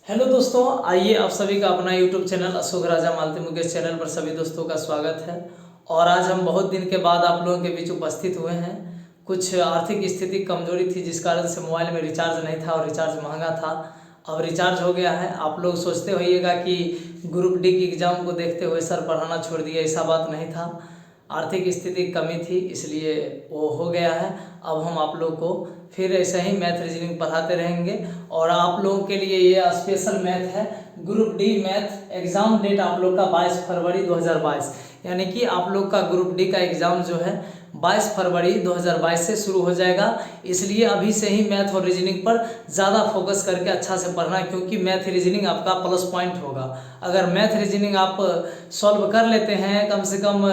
Hello दोस्तों, आइए आप सभी का अपना यूट्यूब चैनल अशोक राजा मालती मुकेश चैनल पर सभी दोस्तों का स्वागत है। और आज हम बहुत दिन के बाद आप लोगों के बीच उपस्थित हुए हैं। कुछ आर्थिक स्थिति कमजोरी थी जिस कारण से मोबाइल में रिचार्ज नहीं था और रिचार्ज महंगा था। अब रिचार्ज हो गया है। आप लोग सोचते होइएगा कि ग्रुप डी की एग्ज़ाम को देखते हुए सर पढ़ाना छोड़ दिया, ऐसा बात नहीं था। आर्थिक स्थिति कमी थी इसलिए वो हो गया है। अब हम आप लोग को फिर ऐसे ही मैथ रीजनिंग पढ़ाते रहेंगे। और आप लोगों के लिए ये स्पेशल मैथ है। Group D math exam date आप लोग का 22 फरवरी 2022, यानी कि आप लोग का ग्रुप डी का एग्ज़ाम जो है 22 फरवरी 2022 से शुरू हो जाएगा। इसलिए अभी से ही मैथ और रीजनिंग पर ज़्यादा फोकस करके अच्छा से पढ़ना, क्योंकि मैथ रीजनिंग आपका प्लस पॉइंट होगा। अगर मैथ रीजनिंग आप सॉल्व कर लेते हैं, कम से कम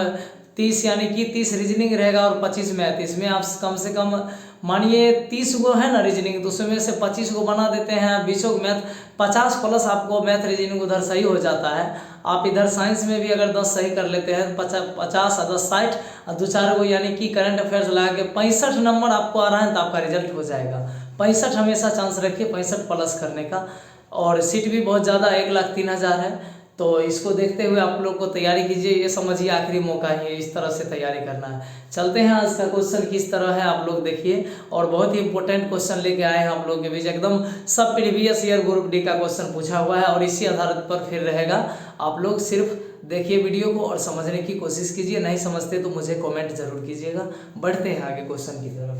30 यानी कि 30 रीजनिंग रहेगा और 25 मैथ। इसमें आप कम से कम मानिए 30 गो है ना रीजनिंग, तो उसमें से 25 को बना देते हैं, 20 को मैथ, 50 प्लस आपको मैथ रीजनिंग उधर सही हो जाता है। आप इधर साइंस में भी अगर 10 सही कर लेते हैं, 50 और 10 60 और 2-4 को यानी कि करंट अफेयर्स लगा के 65 नंबर आपको आ रहा है तो आपका रिजल्ट हो जाएगा। 65 हमेशा चांस रखिए 65 प्लस करने का। और सीट भी बहुत ज़्यादा 1,03,000 है। तो इसको देखते हुए आप लोग को तैयारी कीजिए। ये समझिए आखिरी मौका है, इस तरह से तैयारी करना है। चलते हैं आज का क्वेश्चन किस तरह है आप लोग देखिए। और बहुत ही इंपॉर्टेंट क्वेश्चन लेके आए हैं आप लोग के बीच। एकदम सब प्रीवियस ईयर ग्रुप डी का क्वेश्चन पूछा हुआ है और इसी आधार पर फिर रहेगा। आप लोग सिर्फ देखिए वीडियो को और समझने की कोशिश कीजिए। नहीं समझते तो मुझे कॉमेंट जरूर कीजिएगा। बढ़ते हैं आगे क्वेश्चन की तरफ।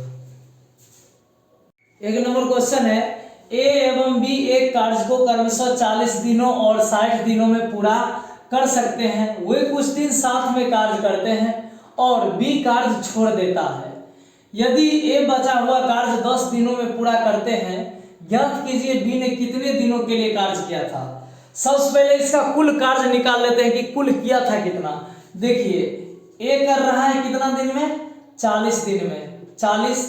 1 नंबर क्वेश्चन है, ए एवं बी एक कार्य को क्रमशः 40 दिनों और 60 दिनों में पूरा कर सकते हैं। वे कुछ दिन साथ में कार्य करते हैं और बी कार्य छोड़ देता है। यदि ए बचा हुआ कार्य 10 दिनों में पूरा करते हैं, ज्ञात कीजिए बी ने कितने दिनों के लिए कार्य किया था। सबसे पहले इसका कुल कार्य निकाल लेते हैं कि कुल किया था कितना। देखिए ए कर रहा है कितना दिन में, 40 दिन में 40,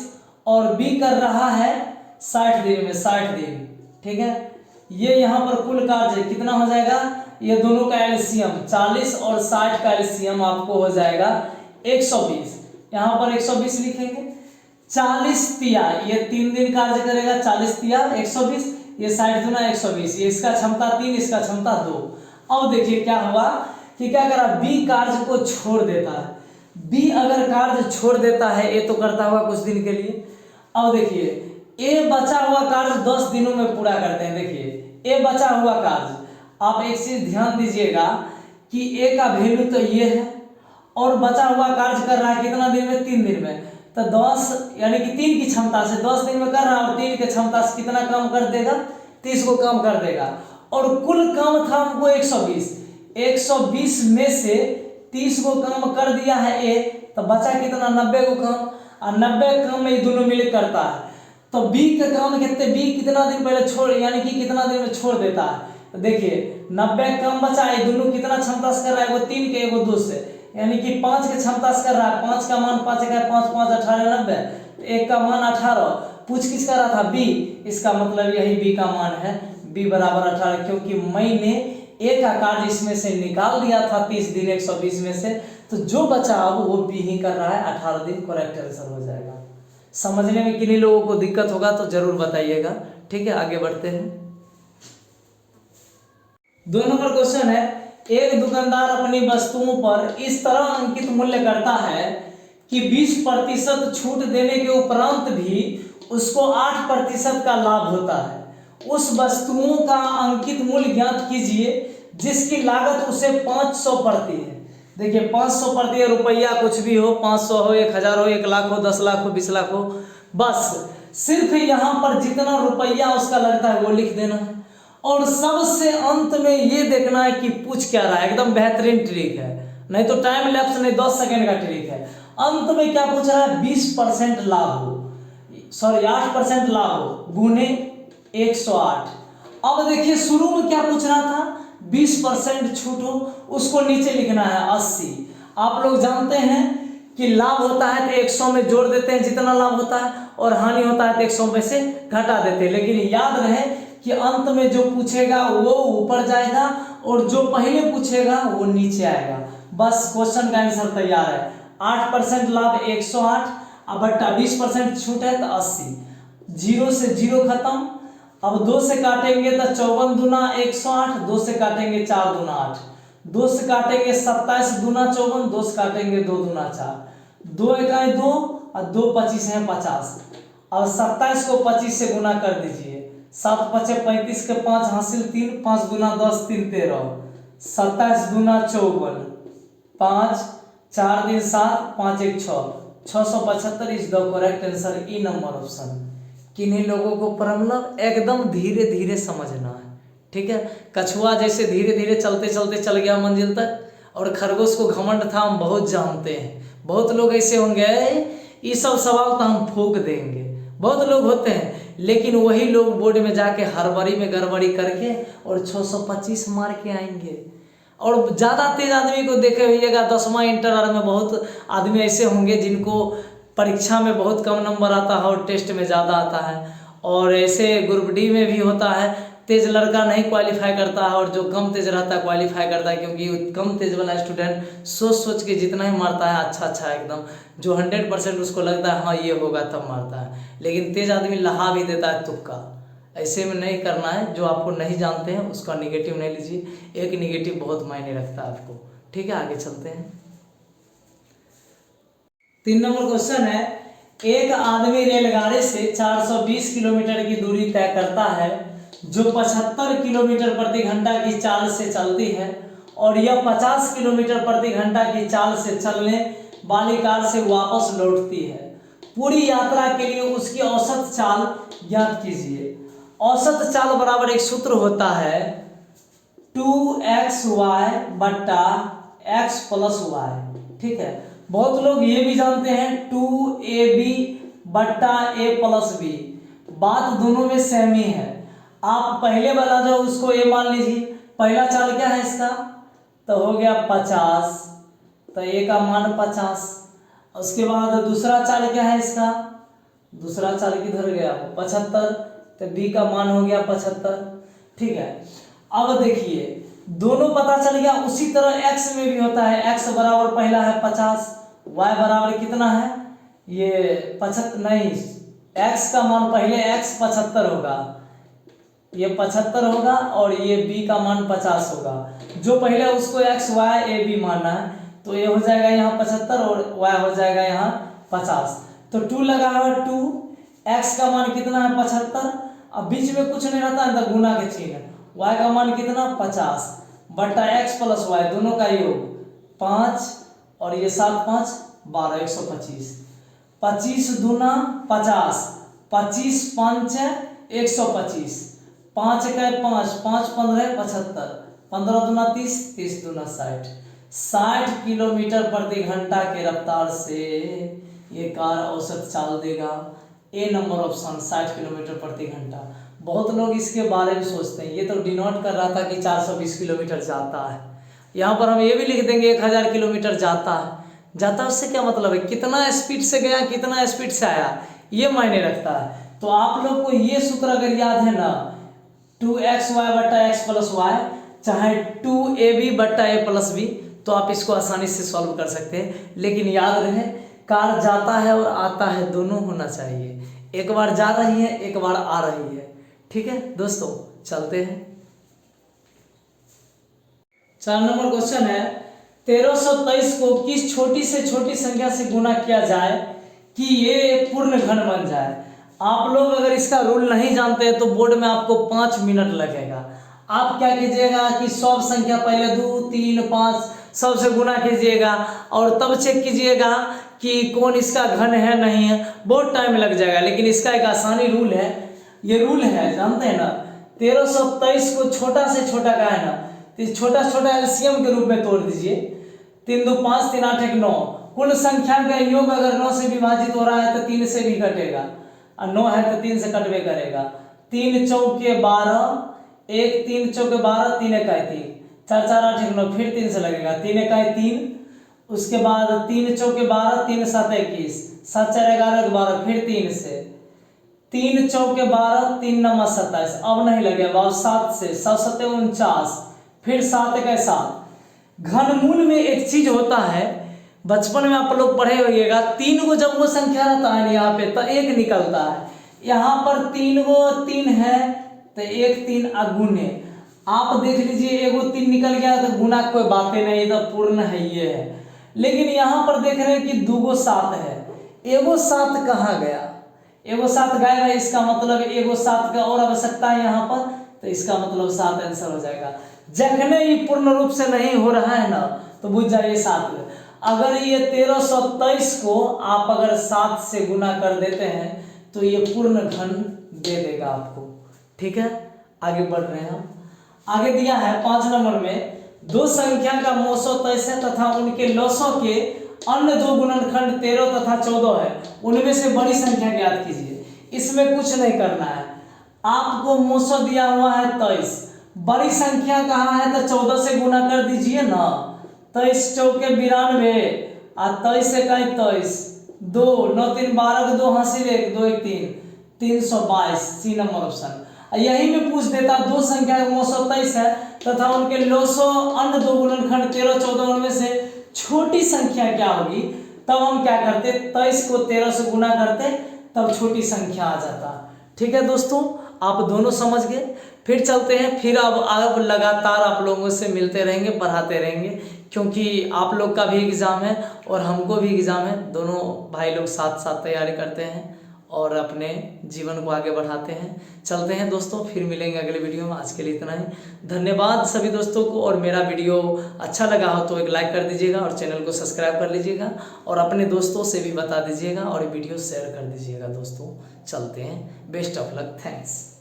और बी कर रहा है 60 दिन में 60 दिन। ठीक है, ये यहाँ पर कुल कार्य कितना हो जाएगा, ये दोनों का एलसीएम 40 और 60 का एलसीएम आपको हो जाएगा 120। यहाँ पर 120 लिखेंगे। 40 तिया ये 3 दिन कार्य करेगा, 40 तिया 120, ये 60 दुना 120, ये इसका क्षमता 3, इसका क्षमता 2। अब देखिए क्या हुआ कि क्या करा, बी कार्य को छोड़ देता है। बी अगर कार्य छोड़ देता है, ए तो करता हुआ कुछ दिन के लिए। अब देखिए ए बचा हुआ कार्य 10 दिनों में पूरा करते हैं। देखिए ए बचा हुआ कार्य, आप एक चीज ध्यान दीजिएगा कि ए का वैल्यू तो ये है और बचा हुआ कार्य कर रहा है कितना दिन में, 3 दिन में। तो 10 यानी कि 3 की क्षमता से 10 दिन में कर रहा है और 3 की क्षमता से कितना काम कर देगा, 30 को कम कर देगा। और कुल काम था हमको 120। 120 में से 30 को कम कर दिया है ए, तो बचा कितना, 90 को कम। और 90 काम में ये दोनों मिल करता है। तो बी का काम कितने, बी कितना दिन पहले छोड़ यानी कि कितना दिन में छोड़ देता है। तो देखिए 90 कम बचा है, दोनों कितना क्षमता से कर रहा है, वो 3 के एगो 2 से, यानी कि 5 के क्षमता से कर रहा है। 5 का मान 5 का 5 5 18 90, एक का मान 18। पूछ किसका रहा था, बी। इसका मतलब यही बी का मान है, बी बराबर 18, क्योंकि मैंने ए का कार्य इसमें से निकाल दिया था 30 दिन 120 में से, तो जो बचा अब वो बी ही कर रहा है। 18 दिन करेक्ट आंसर हो जाएगा। समझने में किन्हीं लोगों को दिक्कत होगा तो जरूर बताइएगा। ठीक है, आगे बढ़ते हैं। 2 नंबर क्वेश्चन है, एक दुकानदार अपनी वस्तुओं पर इस तरह अंकित मूल्य करता है कि 20% छूट देने के उपरांत भी उसको 8% का लाभ होता है। उस वस्तुओं का अंकित मूल्य ज्ञात कीजिए जिसकी लागत उसे 500 पड़ती है। देखिए 500 पड़ती है, रुपया कुछ भी हो, 500 हो, 1000 हो, 1 लाख हो, 10 लाख हो, 20 लाख हो, बस सिर्फ यहाँ पर जितना रुपया उसका लगता है वो लिख देना है। और सबसे अंत में ये देखना है कि पूछ क्या रहा है। एकदम बेहतरीन ट्रिक है, नहीं तो टाइम लैप्स नहीं, 10 सेकेंड का ट्रिक है। अंत में क्या पूछ रहा है, 20% लाभ हो, सॉरी 8% लाभ हो गुने 108। अब देखिए शुरू में क्या पूछ रहा था, 20% छूट हो, उसको नीचे लिखना है 80। आप लोग जानते हैं कि लाभ होता है तो 100 में जोड़ देते हैं जितना लाभ होता है, और हानि होता है तो 100 में से घटा देते हैं। लेकिन याद रहे कि अंत में जो पूछेगा वो ऊपर जाएगा और जो पहले पूछेगा वो नीचे आएगा। बस क्वेश्चन का आंसर तैयार है। 8% लाभ 108 बट्टा 20% छूट है तो 80। 0 से 0 खत्म, अब 2 से काटेंगे तो 54 दूना 108, 2 से काटेंगे 4 दूना 8, 2 से काटेंगे 27 दूना 54, 2 से काटेंगे 2 दूना 4, 2 इकाई 2 और 2 25 है 50। अब 27 को 25 से गुना कर दीजिए, 7 पचे 35 के 5 हासिल 3, 5 दूना 10 3 13, 27 दूना 54, 5 4 दिन 7 5 1 6, 675 is the correct answer, E number option. किन्हीं लोगों को प्रॉब्लम एकदम धीरे धीरे समझना है, ठीक है। कछुआ जैसे धीरे धीरे चलते चलते चल गया मंजिल तक, और खरगोश को घमंड था, हम बहुत जानते हैं। बहुत लोग ऐसे होंगे ये सब सवाल तो हम फूक देंगे, बहुत लोग होते हैं, लेकिन वही लोग बोर्ड में जाके हड़बड़ी में गड़बड़ी करके और 625 मार के आएंगे। और ज़्यादा तेज आदमी को देखे होइएगा 10वां इंटर में, बहुत आदमी ऐसे होंगे जिनको परीक्षा में बहुत कम नंबर आता है और टेस्ट में ज़्यादा आता है। और ऐसे ग्रुप डी में भी होता है, तेज लड़का नहीं क्वालिफाई करता है और जो कम तेज रहता है क्वालिफाई करता है, क्योंकि कम तेज वाला स्टूडेंट सोच सोच के जितना ही मारता है अच्छा एकदम, जो 100% उसको लगता है हाँ ये होगा तब मारता है, लेकिन तेज आदमी लहा भी देता है तुक्का। ऐसे में नहीं करना है, जो आपको नहीं जानते हैं उसका निगेटिव नहीं लीजिए, एक निगेटिव बहुत मायने रखता है आपको, ठीक है। आगे चलते हैं। 3 नंबर क्वेश्चन है, एक आदमी रेलगाड़ी से 420 किलोमीटर की दूरी तय करता है जो 75 किलोमीटर प्रति घंटा की चाल से चलती है, और यह 50 किलोमीटर प्रति घंटा की चाल से चलने वाली कार से वापस लौटती है। पूरी यात्रा के लिए उसकी औसत चाल ज्ञात कीजिए। औसत चाल बराबर एक सूत्र होता है 2xy बट्टा x प्लस y, ठीक है। बहुत लोग ये भी जानते हैं 2ab बट्टा a प्लस b, बात दोनों में सेम ही है। आप पहले वाला जो उसको a मान लीजिए, पहला चाल क्या है इसका, तो हो गया 50, तो a का मान 50। उसके बाद दूसरा चाल क्या है इसका, दूसरा चाल किधर गया 75, तो b का मान हो गया 75, ठीक है। अब देखिए दोनों पता चल गया। उसी तरह x में भी होता है, x बराबर पहला है 50, y बराबर कितना है ये 75, नहीं x का मान पहले x 75 होगा, ये 75 होगा, और ये b का मान 50 होगा। जो पहले उसको x y a b मानना है, तो ये हो जाएगा यहाँ 75 और y हो जाएगा यहाँ 50, तो 2 लगा है 2, x का मान कितना है 75, अब बीच में कुछ नहीं रहता है तो गुना के चिन्ह, y का मान कितना 50 बट्टा x प्लस y, दोनों का योग 5, और ये 7 5 12, 125, 25 दूना 50, 25 5 125, 5 का 5 5 15 75, 15 दूना 30, 30 दूना 60, 60 किलोमीटर प्रति घंटा के रफ्तार से ये कार औसत चाल देगा। ए नंबर ऑप्शन 60 किलोमीटर प्रति घंटा। बहुत लोग इसके बारे में सोचते हैं, ये तो डिनोट कर रहा था कि 420 किलोमीटर जाता है, यहाँ पर हम ये भी लिख देंगे 1000 किलोमीटर जाता है। जाता उससे क्या मतलब है, कितना स्पीड से गया कितना स्पीड से आया, ये मायने रखता है। तो आप लोग को ये सूत्र अगर याद है ना, 2xy बट्टा x प्लस वाई, चाहे 2ab बट्टा a प्लस b, तो आप इसको आसानी से सॉल्व कर सकते हैं। लेकिन याद रहे कार जाता है और आता है दोनों होना चाहिए, एक बार जा रही है एक बार आ रही है, ठीक है दोस्तों। चलते हैं। 4 नंबर क्वेश्चन है, 1323 को किस छोटी से छोटी संख्या से गुना किया जाए कि ये पूर्ण घन बन जाए। आप लोग अगर इसका रूल नहीं जानते हैं तो बोर्ड में आपको 5 मिनट लगेगा। आप क्या कीजिएगा कि सब संख्या पहले 2 3 5 सबसे गुना कीजिएगा और तब चेक कीजिएगा कि कौन इसका घन है नहीं है, बहुत टाइम लग जाएगा। लेकिन इसका एक आसानी रूल है, ये रूल है जानते हैं ना, 1323 को छोटा से छोटा का है ना, तो छोटा छोटा एलसीएम के रूप में तोड़ दीजिए। 3 2 5 3 8 1 9, कुल संख्या का योग अगर 9 से विभाजित हो रहा है तो 3 से भी कटेगा, और 9 है तो 3 से कटवे करेगा। 3 चौके 12, 1 3 चौके 12, 3 इकाई 3, 4 4 8 1 9, फिर 3 से लगेगा, 3 इकाई 3, उसके बाद 3 चौके 12, 3 7 21, 7 4 11 12, फिर 3 से, 3 चौके 12, 3 9 27, अब नहीं लगेगा, अब 7 से, 7 7 49, फिर 7 इकाई 7। घनमूल में एक चीज होता है, बचपन में आप लोग पढ़े होइएगा, 3 को जब वो संख्या रहता है यहाँ पे तो 1 निकलता है। यहाँ पर 3 को 3 है तो 1 3 गुने, आप देख लीजिए एगो 3 निकल गया तो गुना कोई बातें नहीं, तो पूर्ण है ये है। लेकिन यहाँ पर देख रहे हैं कि 2 गो 7 है, एगो 7 कहाँ गया, एगो 7 गायब है, इसका मतलब एगो 7 का और आवश्यकता है यहाँ पर, तो इसका मतलब 7 आंसर हो जाएगा। जखने ये पूर्ण रूप से नहीं हो रहा है ना तो बुझ जाइए 7। अगर ये 1323 को आप अगर 7 से गुना कर देते हैं तो ये पूर्ण घन दे देगा आपको। ठीक है, आगे बढ़ रहे हैं हम। आगे दिया है 5 नंबर में, 2 संख्या का मोसो तैसे तथा उनके लसों के अन्य 2 गुणनखंड 13 तथा 14 है, उनमें से बड़ी संख्या ज्ञात कीजिए। इसमें कुछ नहीं करना है, आपको मोसो दिया हुआ है 23, बड़ी संख्या कहाँ है तो 14 से गुना कर दीजिए ना। 23 चौके 92 और 23 से 23, 2 9 3 12 2 हासिल 1 2 1 3, 322 सी नंबर ऑप्शन। यही में पूछ देता 2 संख्या 923 है तथा उनके लसों अन्य 2 गुणनखंड 13 14 उनमें से छोटी संख्या क्या होगी, तब हम क्या करते, 23 को 13 से गुना करते, तब छोटी संख्या आ जाता। ठीक है दोस्तों, आप दोनों समझ गए। फिर चलते हैं, फिर अब लगातार आप लोगों से मिलते रहेंगे, पढ़ाते रहेंगे, क्योंकि आप लोग का भी एग्ज़ाम है और हमको भी एग्ज़ाम है। दोनों भाई लोग साथ साथ तैयारी करते हैं और अपने जीवन को आगे बढ़ाते हैं। चलते हैं दोस्तों, फिर मिलेंगे अगले वीडियो में। आज के लिए इतना ही, धन्यवाद सभी दोस्तों को। और मेरा वीडियो अच्छा लगा हो तो एक लाइक कर दीजिएगा और चैनल को सब्सक्राइब कर लीजिएगा और अपने दोस्तों से भी बता दीजिएगा और वीडियो शेयर कर दीजिएगा दोस्तों। चलते हैं, बेस्ट ऑफ लक, थैंक्स।